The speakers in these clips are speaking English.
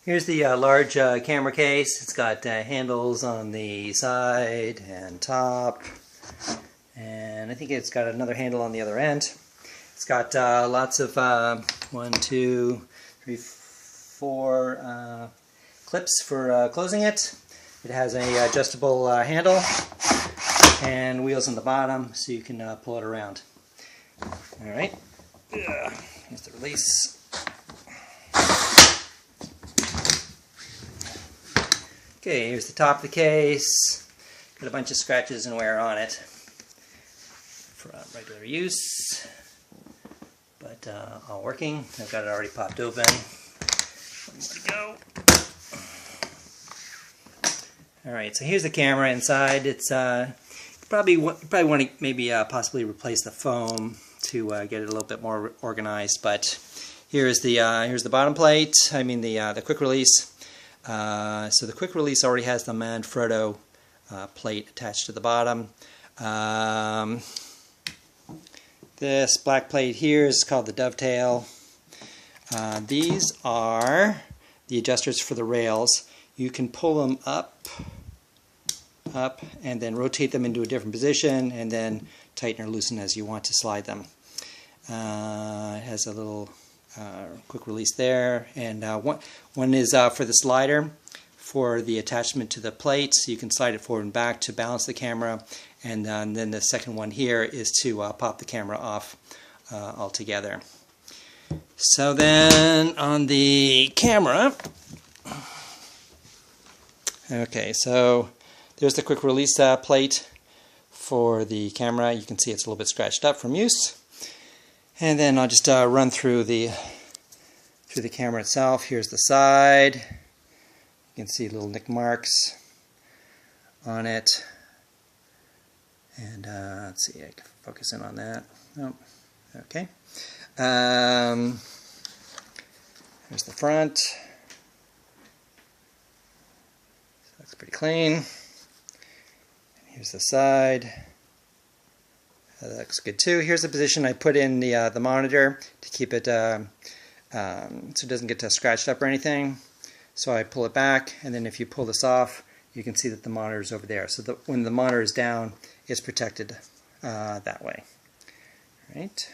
Here's the large camera case. It's got handles on the side and top, and I think it's got another handle on the other end. It's got lots of 1, 2, 3, 4 clips for closing it. It has an adjustable handle and wheels on the bottom so you can pull it around. Alright, here's the release. Okay, here's the top of the case. Got a bunch of scratches and wear on it for regular use, but all working. I've got it already popped open. One more to go. Alright, so here's the camera inside. It's probably want to maybe possibly replace the foam to get it a little bit more organized. But here's the bottom plate. I mean the quick release. So the quick release already has the Manfrotto plate attached to the bottom. This black plate here is called the dovetail. These are the adjusters for the rails. You can pull them up, and then rotate them into a different position, and then tighten or loosen as you want to slide them. It has a little quick release there, and one is for the slider for the attachment to the plate, so you can slide it forward and back to balance the camera, and then the second one here is to pop the camera off altogether. So then on the camera, okay, so there's the quick release plate for the camera. You can see it's a little bit scratched up from use. And then I'll just run through the camera itself. Here's the side. You can see little nick marks on it. And let's see, I can focus in on that. Oh, okay. Here's the front. Looks pretty clean. Here's the side. That looks good too. Here's the position I put in the monitor to keep it so it doesn't get scratched up or anything. So I pull it back, and then if you pull this off, you can see that the monitor is over there. So when the monitor is down, it's protected that way. All right.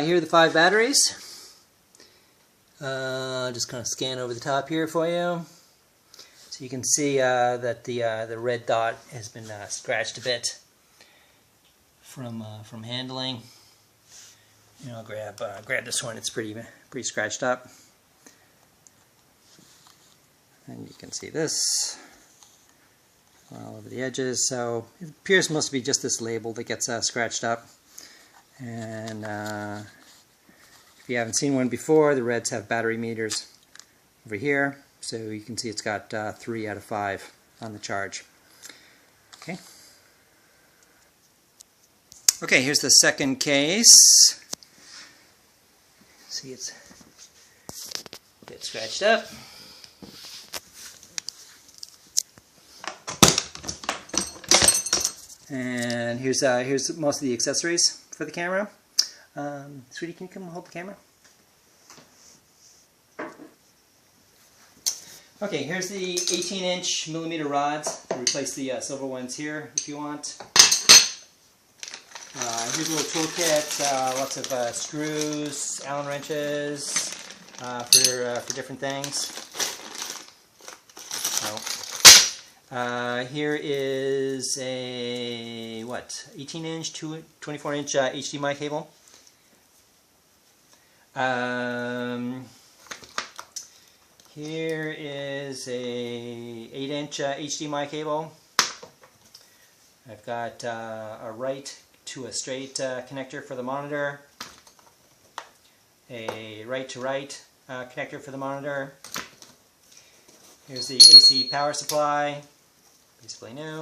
Here are the 5 batteries. Just kind of scan over the top here for you. So you can see that the red dot has been scratched a bit from handling. You know, I'll grab this one. It's pretty scratched up, and you can see this all over the edges. So it appears most to be just this label that gets scratched up. And if you haven't seen one before, the Reds have battery meters over here. So you can see it's got 3 out of 5 on the charge. Okay. Okay, here's the second case. See, it's a bit scratched up. And here's most of the accessories for the camera. Sweetie, can you come hold the camera? Okay, here's the 18-inch millimeter rods. Replace the silver ones here if you want. Here's a little toolkit, lots of screws, Allen wrenches for different things. So, here is a 18-inch, 24-inch HDMI cable. Here is a 8-inch HDMI cable. I've got a right to a straight connector for the monitor, a right to right connector for the monitor. Here's the AC power supply, basically new.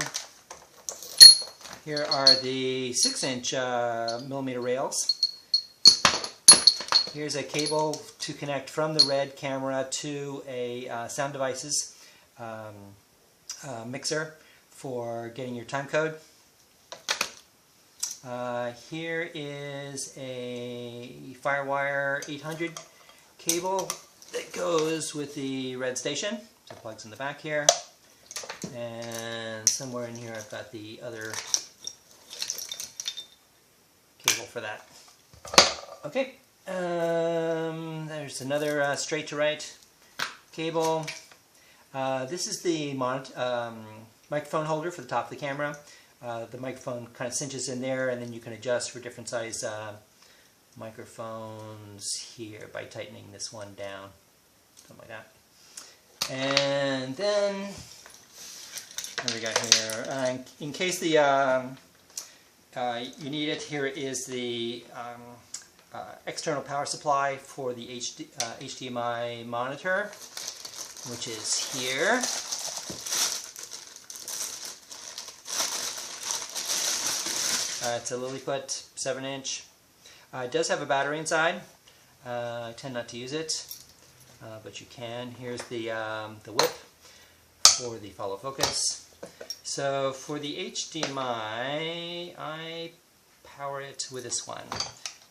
Here are the 6-inch millimeter rails. Here's a cable to connect from the Red camera to a Sound Devices mixer for getting your time code. Here is a Firewire 800 cable that goes with the red station. So it plugs in the back here. And somewhere in here I've got the other cable for that. Okay, there's another straight to right cable. This is the microphone holder for the top of the camera. The microphone kind of cinches in there, and then you can adjust for different size microphones here by tightening this one down, something like that. And then, what do we got here? In case the you need it, here is the external power supply for the HDMI monitor, which is here. It's a Lilliput 7-inch. It does have a battery inside. I tend not to use it, but you can. Here's the whip for the follow focus. So for the HDMI, I power it with this one.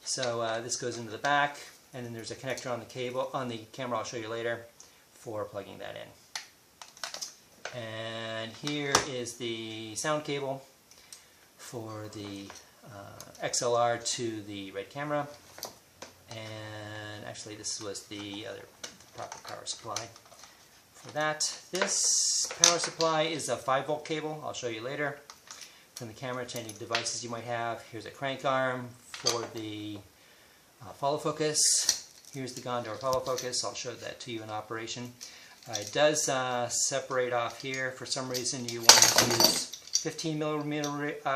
So this goes into the back, and then there's a connector on the cable on the camera. I'll show you later for plugging that in. And here is the sound cable for the XLR to the red camera, and actually this was the other proper power supply for that. This power supply is a 5-volt cable. I'll show you later. From the camera to any devices you might have. Here's a crank arm for the follow focus. Here's the Gondor follow focus. I'll show that to you in operation. It does separate off here. For some reason you want to use 15 millimeter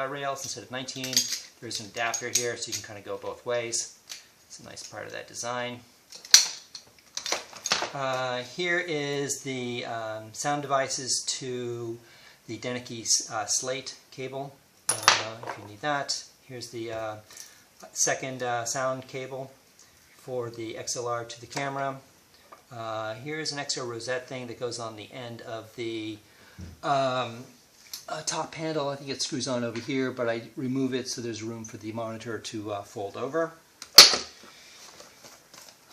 rails instead of 19. There's an adapter here so you can kind of go both ways. It's a nice part of that design. Here is the sound devices to the Denneke slate cable, if you need that. Here's the second sound cable for the XLR to the camera. Here's an extra rosette thing that goes on the end of the top handle. I think it screws on over here, but I remove it so there's room for the monitor to fold over.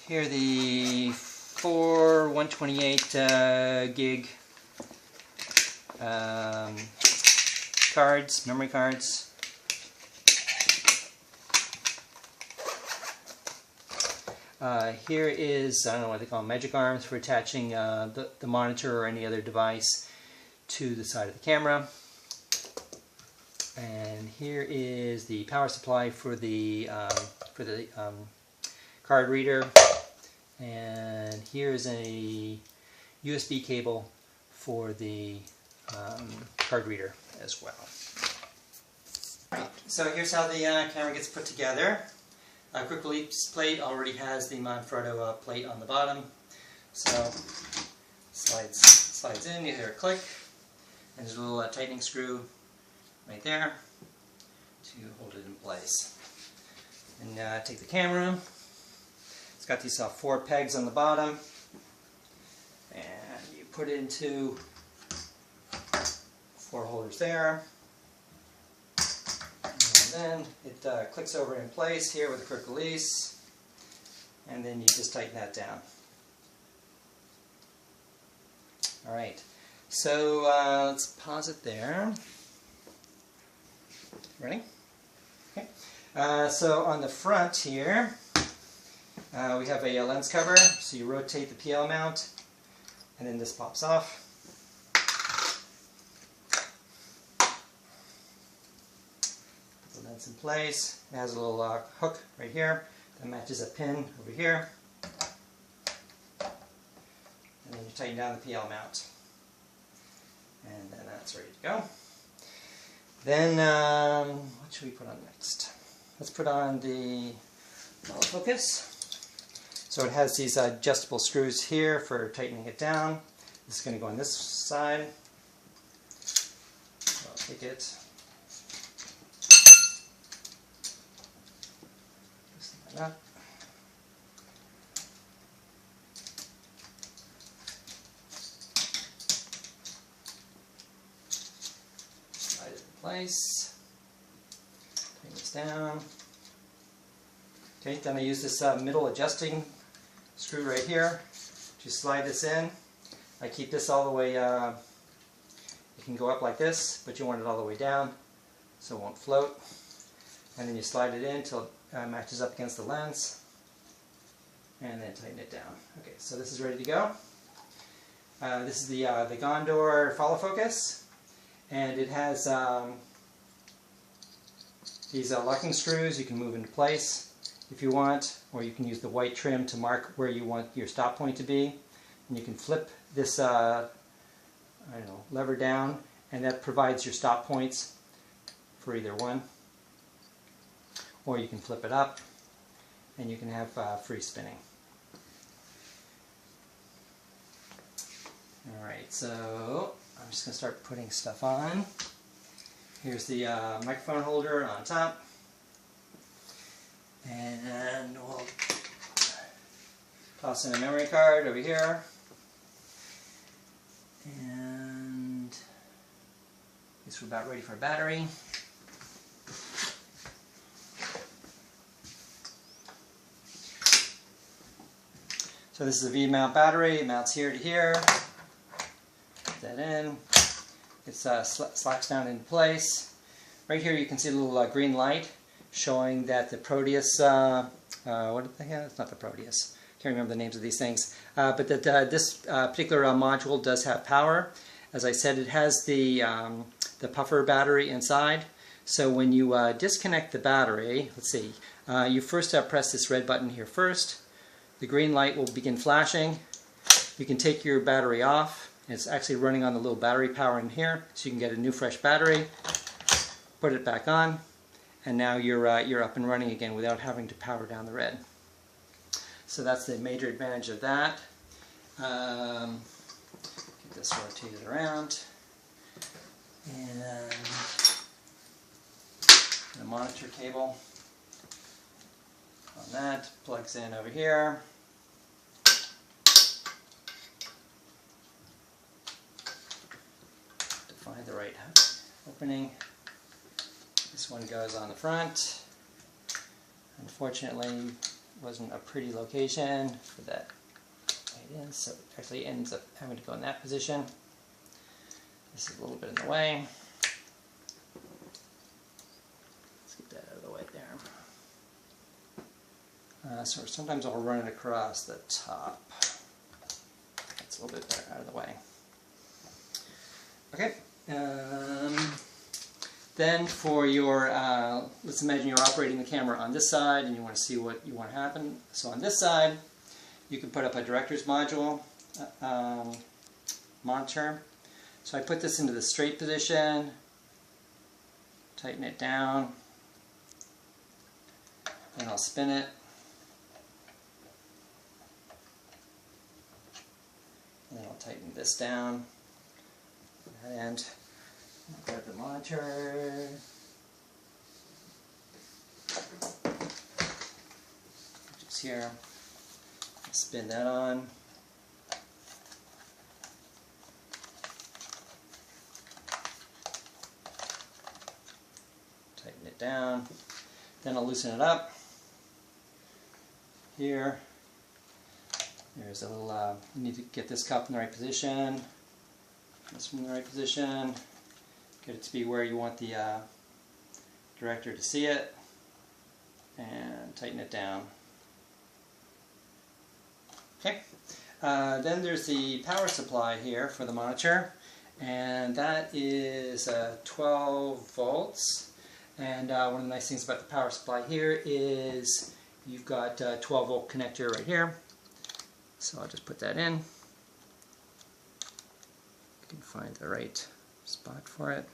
Here are the 4 128 gig cards, memory cards. Here is, I don't know what they call them, magic arms for attaching the monitor or any other device to the side of the camera. And here is the power supply for the card reader. And here's a USB cable for the card reader as well. Right, so here's how the camera gets put together. A quick release plate already has the Manfrotto plate on the bottom, so slides in. You hear a click, and there's a little tightening screw right there to hold it in place. And take the camera. It's got these 4 pegs on the bottom, and you put it into 4 holders there. And then it clicks over in place here with a quick release, and then you just tighten that down. Alright, so let's pause it there. Ready? Okay. So on the front here, we have a lens cover, so you rotate the PL mount, and then this pops off. Put the lens in place. It has a little hook right here that matches a pin over here. And then you tighten down the PL mount. And then that's ready to go. Then, what should we put on next? Let's put on the focus. So it has these adjustable screws here for tightening it down. This is going to go on this side. So I'll take it. Loosen that up. Slide it in place. Tighten this down. Okay, then I use this middle adjusting screw right here Just slide this in. I keep this all the way, it can go up like this, but you want it all the way down so it won't float. And then you slide it in until it matches up against the lens, and then tighten it down. Okay, so this is ready to go. This is the Gondor follow focus, and it has these locking screws you can move into place if you want, or you can use the white trim to mark where you want your stop point to be. And you can flip this lever down, and that provides your stop points for either one. Or you can flip it up, and you can have free spinning. Alright, so I'm just going to start putting stuff on. Here's the microphone holder on top. And we'll toss in a memory card over here. And I guess we're about ready for a battery. So this is a V-mount battery. It mounts here to here. Put that in. It slaps down into place. Right here you can see a little green light showing that the Proteus, what the heck? It's not the Proteus. Can't remember the names of these things. But that this particular module does have power. As I said, it has the puffer battery inside. So when you disconnect the battery, let's see, you first press this red button here first. The green light will begin flashing. You can take your battery off. It's actually running on the little battery power in here, so you can get a new fresh battery. Put it back on, and now you're up and running again without having to power down the red. So that's the major advantage of that. Get this rotated around, and the monitor cable on that plugs in over here. To find the right opening. This one goes on the front. Unfortunately, wasn't a pretty location for that right in, so it actually ends up having to go in that position. This is a little bit in the way. Let's get that out of the way there. So sometimes I'll run it across the top. That's a little bit better out of the way. Okay. Then for your, let's imagine you're operating the camera on this side and you want to see what you want to happen. So on this side, you can put up a director's module monitor. So I put this into the straight position, tighten it down, then I'll spin it. And then I'll tighten this down, and grab the monitor, which is here, spin that on, tighten it down, then I'll loosen it up. Here, there's a little, you need to get this cup in the right position, this one in the right position, get it to be where you want the director to see it, and tighten it down. Okay, then there's the power supply here for the monitor, and that is 12 volts. And one of the nice things about the power supply here is you've got a 12 volt connector right here. So I'll just put that in. You can find the right spot for it.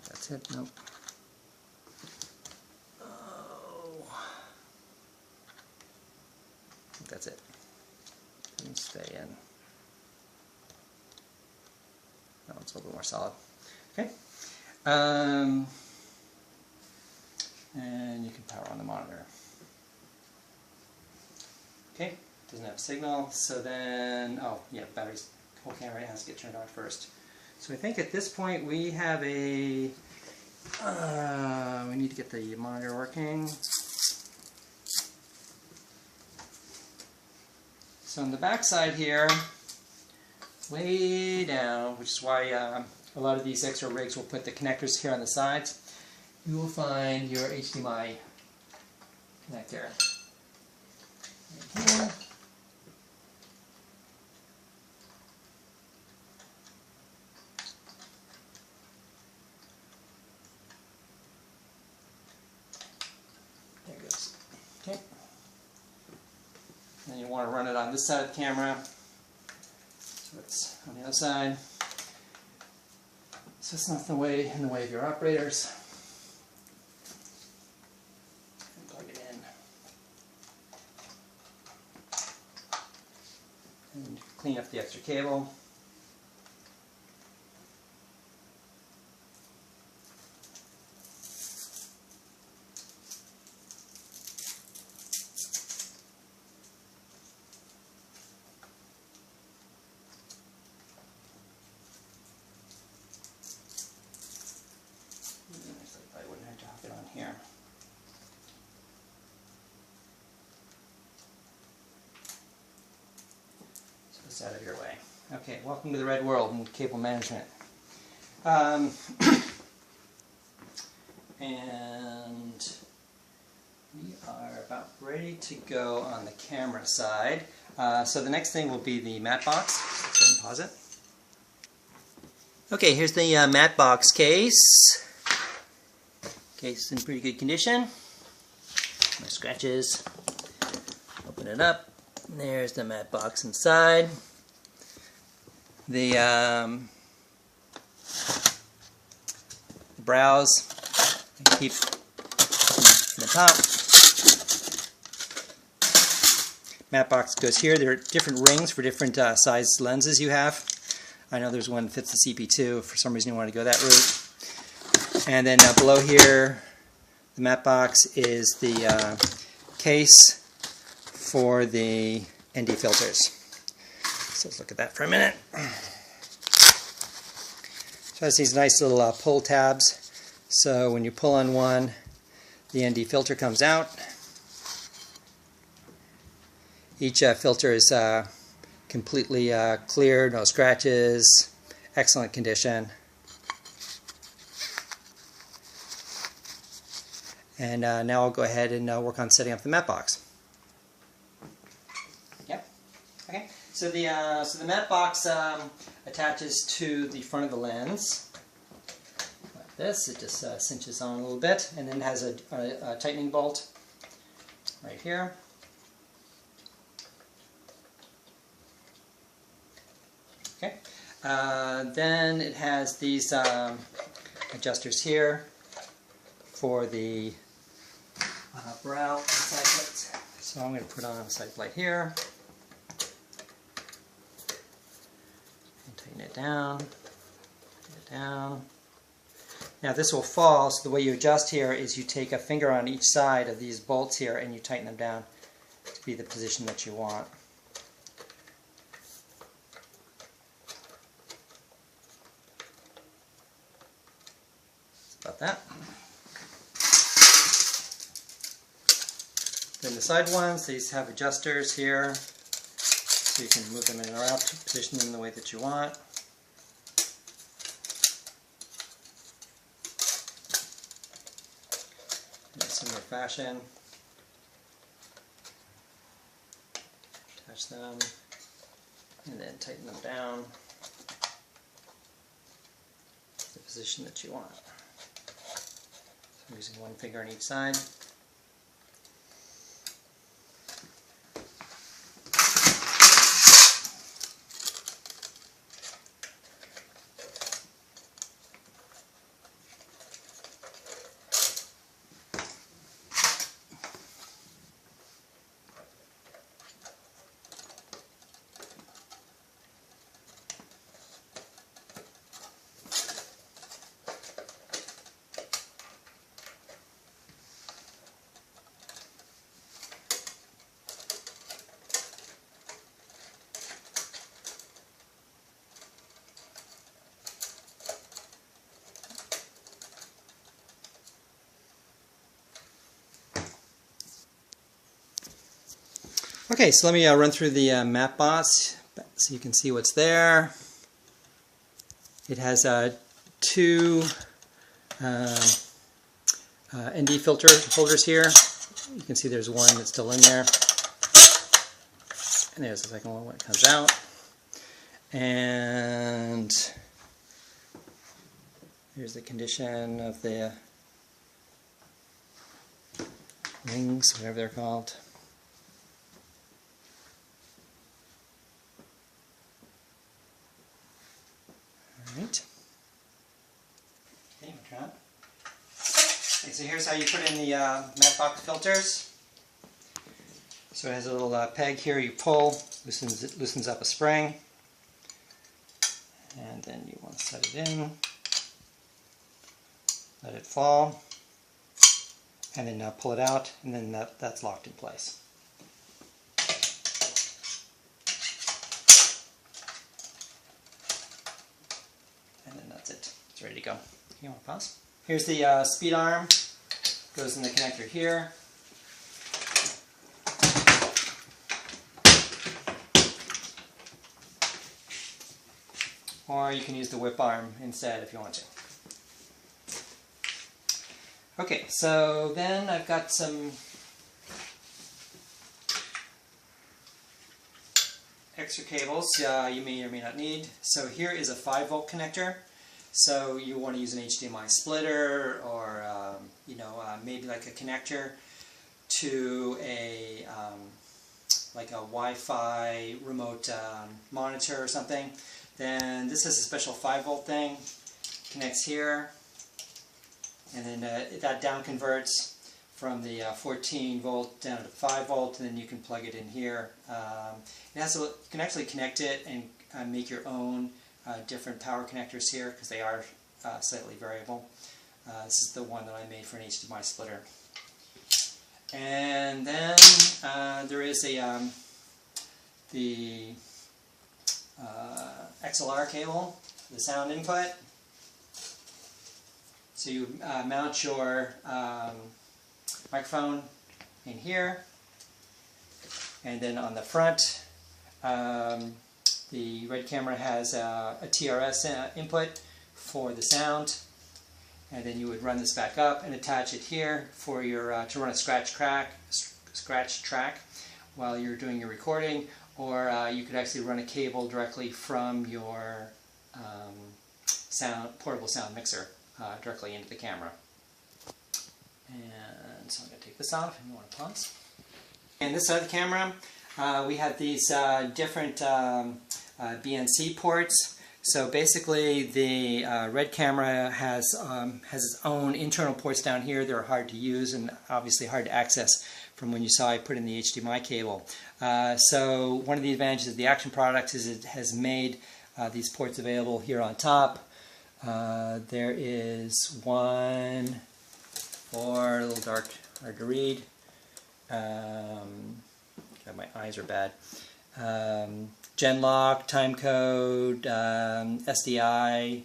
That's it. Nope. Oh. I think that's it. Let me stay in. That one's a little bit more solid. Okay. And you can power on the monitor. Okay, doesn't have a signal, so then, oh yeah, batteries, whole camera has to get turned on first. So I think at this point we have a, we need to get the monitor working. So on the back side here, way down, which is why a lot of these extra rigs will put the connectors here on the sides, you will find your HDMI connector. Right here. There it goes. Okay. Then you want to run it on this side of the camera. So it's on the other side. So it's not in the way of your operators. And plug it in. And clean up the extra cable. I wouldn't have to hook it on here. So it's out of your way. Okay, welcome to the Red World in cable management. And we are about ready to go on the camera side. So the next thing will be the matte box. Let's go ahead and pause it. Okay, here's the matte box case. Case in pretty good condition. No scratches. Open it up. There's the matte box inside. The browse. Keep the top. Matte box goes here. There are different rings for different size lenses you have. I know there's one that fits the CP2. For some reason you want to go that route. And then below here, the matte box is the case for the ND filters. So let's look at that for a minute. So it has these nice little pull tabs. So when you pull on one, the ND filter comes out. Each filter is completely clear, no scratches, excellent condition. And now I'll go ahead and work on setting up the matte box. Yep. Okay. So the matte box attaches to the front of the lens like this. It just cinches on a little bit, and then it has a tightening bolt right here. Okay. Then it has these adjusters here for the brow side plates. So I'm going to put on a side plate here and tighten it down. Now this will fall, so the way you adjust here is you take a finger on each side of these bolts here and you tighten them down to be the position that you want. About that. Then the side ones, these have adjusters here, so you can move them in and around to position them in the way that you want. In a similar fashion, attach them, and then tighten them down to the position that you want. So I'm using one finger on each side. Okay, so let me run through the MapBoss so you can see what's there. It has two ND filter holders here. You can see there's one that's still in there. And there's the second one when it comes out. And here's the condition of the rings, whatever they're called. Alright. Okay, we'll try it. Okay, so here's how you put in the MapBoss filters. So it has a little peg here you pull, loosens up a spring, and then you want to set it in, let it fall, and then pull it out, and then that's locked in place. And then that's it. It's ready to go. You want to pause? Here's the speed arm. Goes in the connector here. Or you can use the whip arm instead if you want to. Okay, so then I've got some extra cables you may or may not need. So here is a 5-volt connector. So you want to use an HDMI splitter, or maybe like a connector to a like a Wi-Fi remote monitor or something. Then this is a special 5-volt thing. Connects here, and then that down converts from the 14 volt down to 5 volt, and then you can plug it in here. You can actually connect it and make your own different power connectors here, because they are slightly variable. This is the one that I made for an HDMI splitter. And then there is the XLR cable, the sound input. So you mount your microphone in here, and then on the front the Red camera has a TRS input for the sound, and then you would run this back up and attach it here for your to run a scratch track while you're doing your recording, or you could actually run a cable directly from your portable sound mixer directly into the camera. And so I'm going to take this off, and you want to pause. And this side of the camera, we have these different BNC ports. So basically the Red camera has its own internal ports down here. They're hard to use and obviously hard to access from when you saw I put in the HDMI cable. So one of the advantages of the Action product is it has made these ports available here on top. There is one for, a little dark, hard to read. God, my eyes are bad. Genlock, timecode, SDI,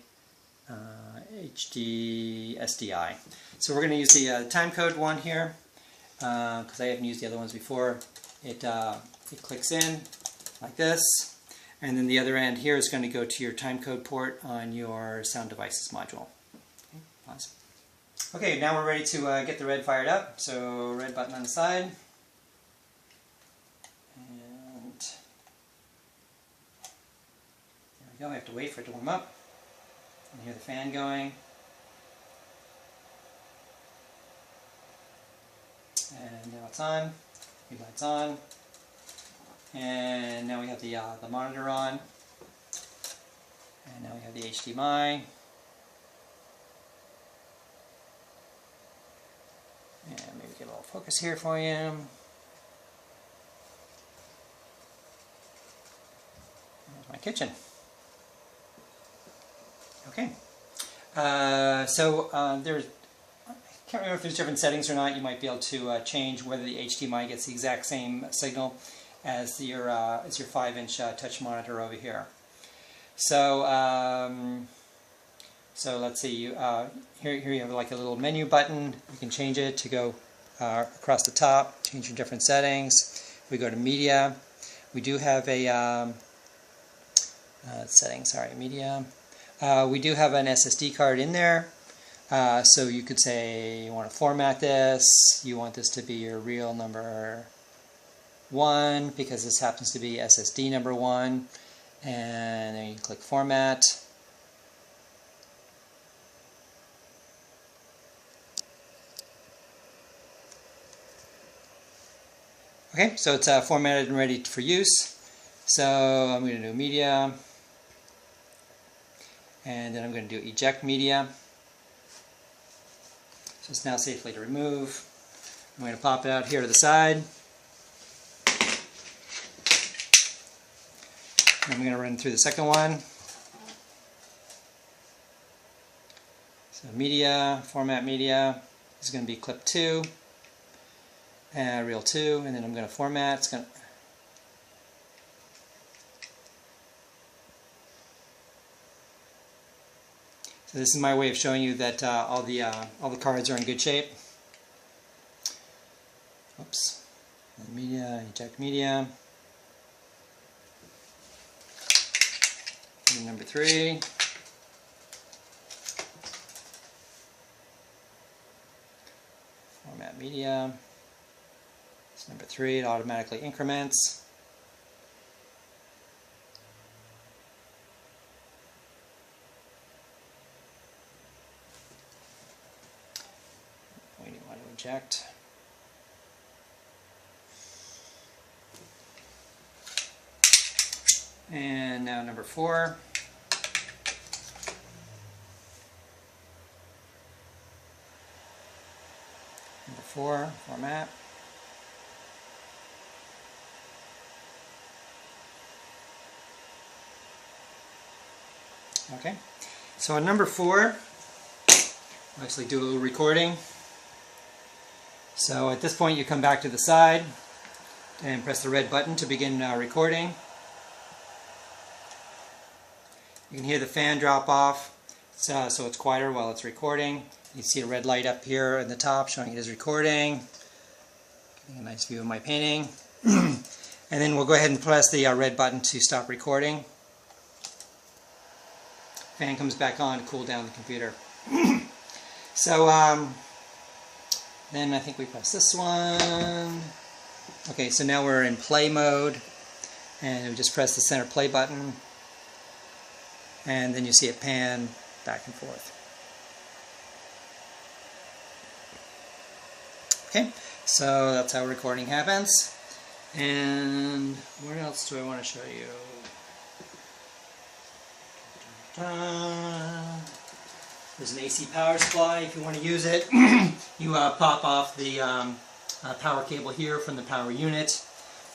HD, SDI. So we're going to use the timecode one here because I haven't used the other ones before. It clicks in like this, and then the other end here is going to go to your timecode port on your Sound Devices module. Okay, pause. Okay, now we're ready to get the Red fired up. So red button on the side. There we go. We have to wait for it to warm up. You hear the fan going. And now it's on. Green light's on. And now we have the monitor on. And now we have the HDMI. And maybe get a little focus here for you. There's my kitchen. Okay. There's, I can't remember if there's different settings or not. You might be able to change whether the HDMI gets the exact same signal as your 5-inch touch monitor over here. So let's see. Here you have like a little menu button. You can change it to go across the top, change your different settings. we go to media. We do have a settings, sorry, media. We do have an SSD card in there. So you could say you want to format this, you want this to be your real number 1 because this happens to be SSD number 1, and then you click format. Okay, so it's formatted and ready for use. So I'm going to do media, and then I'm going to do eject media. So it's now safely to remove. I'm going to pop it out here to the side. I'm going to run through the second one. So media, format media, this is going to be clip 2, reel 2, and then I'm going to format. It's going to So this is my way of showing you that all the cards are in good shape. Oops. Media, eject media. And number 3. Format media. It's number 3. It automatically increments. We want to eject. And now number 4. Number 4, format. Okay, so on number 4, I'll actually do a little recording. So at this point you come back to the side and press the red button to begin recording. You can hear the fan drop off, so it's quieter while it's recording. You see a red light up here in the top showing it is recording. Getting a nice view of my painting. And then we'll go ahead and press the red button to stop recording. Fan comes back on to cool down the computer. So then I think we press this one. Okay, so now we're in play mode, and we just press the center play button, and then you see it pan back and forth. Okay, so that's how recording happens. And what else do I want to show you? There's an AC power supply if you want to use it. You pop off the power cable here from the power unit,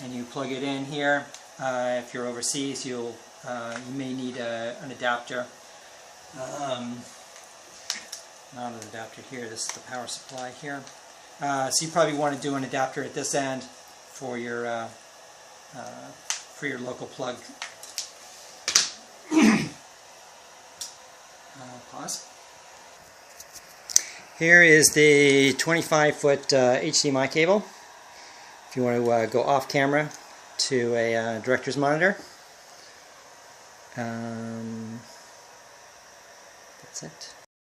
and you plug it in here. If you're overseas, you may need an adapter. Not an adapter here. This is the power supply here. So you probably want to do an adapter at this end for your local plug. Pause. Here is the 25-foot HDMI cable. If you want to go off camera to a director's monitor. That's it.